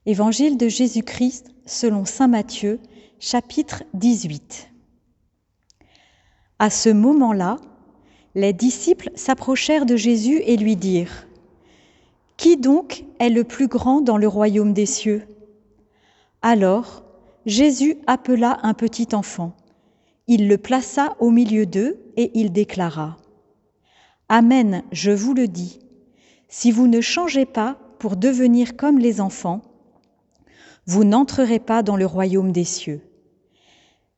Évangile de Jésus-Christ selon saint Matthieu, chapitre 18. À ce moment-là, les disciples s'approchèrent de Jésus et lui dirent : « Qui donc est le plus grand dans le royaume des cieux ? » Alors, Jésus appela un petit enfant. Il le plaça au milieu d'eux et il déclara : « Amen, je vous le dis, si vous ne changez pas pour devenir comme les enfants, vous n'entrerez pas dans le royaume des cieux.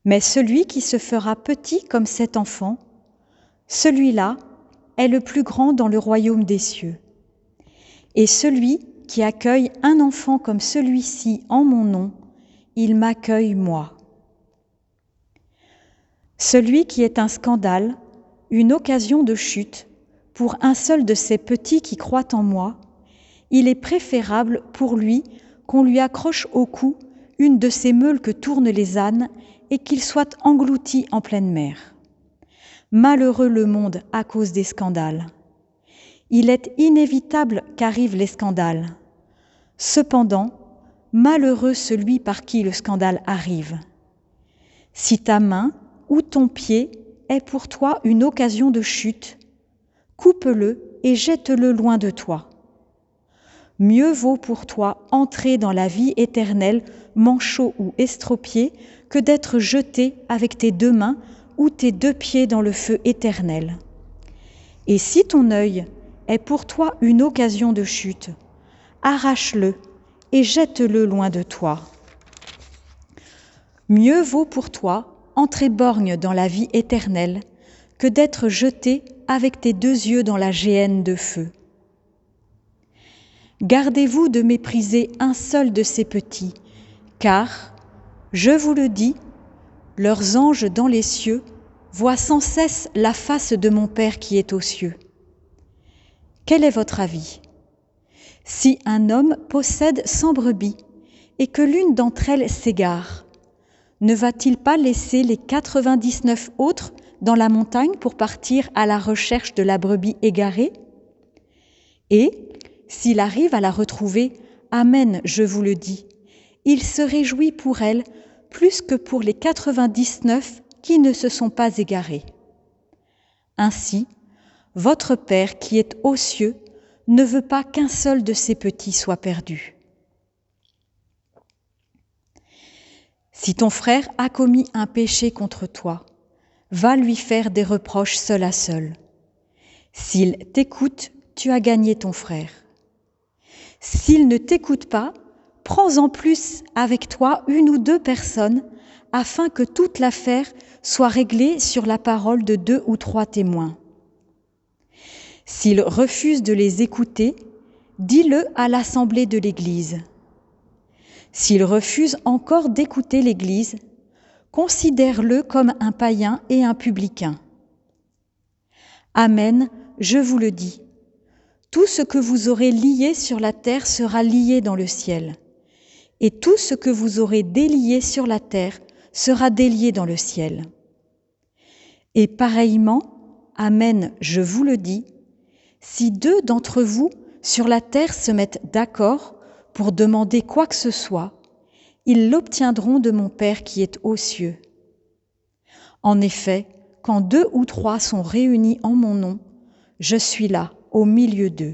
Mais celui qui se fera petit comme cet enfant, celui-là est le plus grand dans le royaume des cieux. Et celui qui accueille un enfant comme celui-ci en mon nom, il m'accueille moi. Celui qui est un scandale, une occasion de chute, pour un seul de ces petits qui croient en moi, il est préférable pour lui qu'on lui accroche au cou une de ces meules que tournent les ânes et qu'il soit englouti en pleine mer. Malheureux le monde à cause des scandales. Il est inévitable qu'arrivent les scandales. Cependant, malheureux celui par qui le scandale arrive. Si ta main ou ton pied est pour toi une occasion de chute, coupe-le et jette-le loin de toi. Mieux vaut pour toi entrer dans la vie éternelle, manchot ou estropié, que d'être jeté avec tes deux mains ou tes deux pieds dans le feu éternel. Et si ton œil est pour toi une occasion de chute, arrache-le et jette-le loin de toi. Mieux vaut pour toi entrer borgne dans la vie éternelle que d'être jeté avec tes deux yeux dans la géhenne de feu. Gardez-vous de mépriser un seul de ces petits, car, je vous le dis, leurs anges dans les cieux voient sans cesse la face de mon Père qui est aux cieux. Quel est votre avis ? Si un homme possède 100 brebis et que l'une d'entre elles s'égare, ne va-t-il pas laisser les 99 autres dans la montagne pour partir à la recherche de la brebis égarée ? Et, s'il arrive à la retrouver, amen, je vous le dis, il se réjouit pour elle plus que pour les 99 qui ne se sont pas égarés. Ainsi, votre Père qui est aux cieux ne veut pas qu'un seul de ces petits soit perdu. Si ton frère a commis un péché contre toi, va lui faire des reproches seul à seul. S'il t'écoute, tu as gagné ton frère. S'il ne t'écoute pas, prends en plus avec toi une ou deux personnes afin que toute l'affaire soit réglée sur la parole de 2 ou 3 témoins. S'il refuse de les écouter, dis-le à l'assemblée de l'Église. S'il refuse encore d'écouter l'Église, considère-le comme un païen et un publicain. Amen, je vous le dis. Tout ce que vous aurez lié sur la terre sera lié dans le ciel, et tout ce que vous aurez délié sur la terre sera délié dans le ciel. Et pareillement, amen, je vous le dis, si 2 d'entre vous sur la terre se mettent d'accord pour demander quoi que ce soit, ils l'obtiendront de mon Père qui est aux cieux. En effet, quand 2 ou 3 sont réunis en mon nom, je suis là, au milieu d'eux.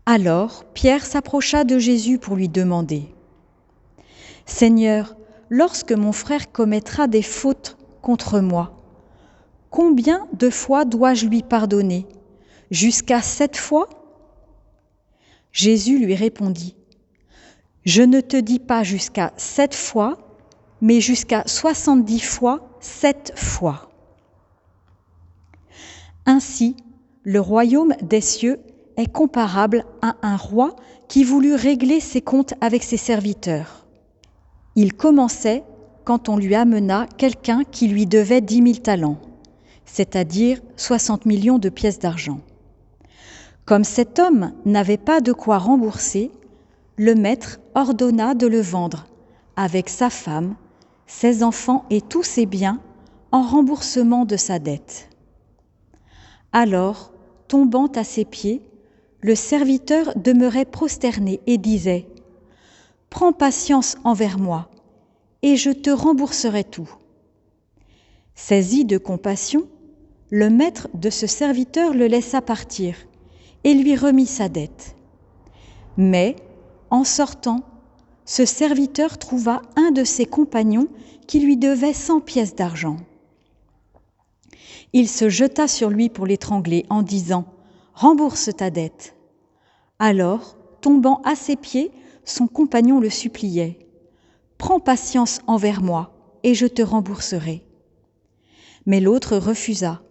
Alors, Pierre s'approcha de Jésus pour lui demander : « Seigneur, lorsque mon frère commettra des fautes contre moi, combien de fois dois-je lui pardonner ? Jusqu'à 7 fois ? » Jésus lui répondit : « Je ne te dis pas jusqu'à 7 fois, mais jusqu'à 70 fois 7 fois. » Ainsi, le royaume des cieux est comparable à un roi qui voulut régler ses comptes avec ses serviteurs. Il commençait quand on lui amena quelqu'un qui lui devait 10 000 talents, c'est-à-dire 60 millions de pièces d'argent. Comme cet homme n'avait pas de quoi rembourser, le maître ordonna de le vendre, avec sa femme, ses enfants et tous ses biens, en remboursement de sa dette. Alors, tombant à ses pieds, le serviteur demeurait prosterné et disait « Prends patience envers moi, et je te rembourserai tout. » Saisi de compassion, le maître de ce serviteur le laissa partir et lui remit sa dette. Mais, en sortant, ce serviteur trouva un de ses compagnons qui lui devait 100 pièces d'argent. Il se jeta sur lui pour l'étrangler en disant « Rembourse ta dette !» Alors, tombant à ses pieds, son compagnon le suppliait « Prends patience envers moi, et je te rembourserai. » Mais l'autre refusa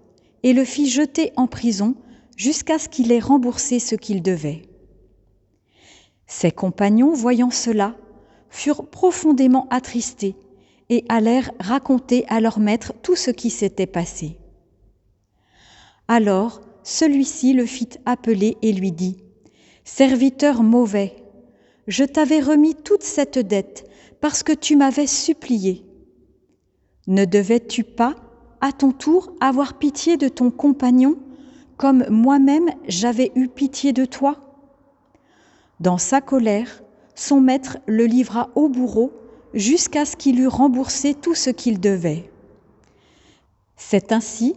et le fit jeter en prison jusqu'à ce qu'il ait remboursé ce qu'il devait. Ses compagnons, voyant cela, furent profondément attristés et allèrent raconter à leur maître tout ce qui s'était passé. Alors, celui-ci le fit appeler et lui dit « Serviteur mauvais, je t'avais remis toute cette dette parce que tu m'avais supplié. Ne devais-tu pas, à ton tour, avoir pitié de ton compagnon, comme moi-même j'avais eu pitié de toi ?» Dans sa colère, son maître le livra au bourreau jusqu'à ce qu'il eût remboursé tout ce qu'il devait. C'est ainsi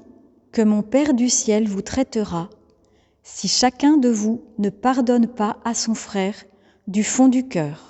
que mon Père du ciel vous traitera, si chacun de vous ne pardonne pas à son frère du fond du cœur.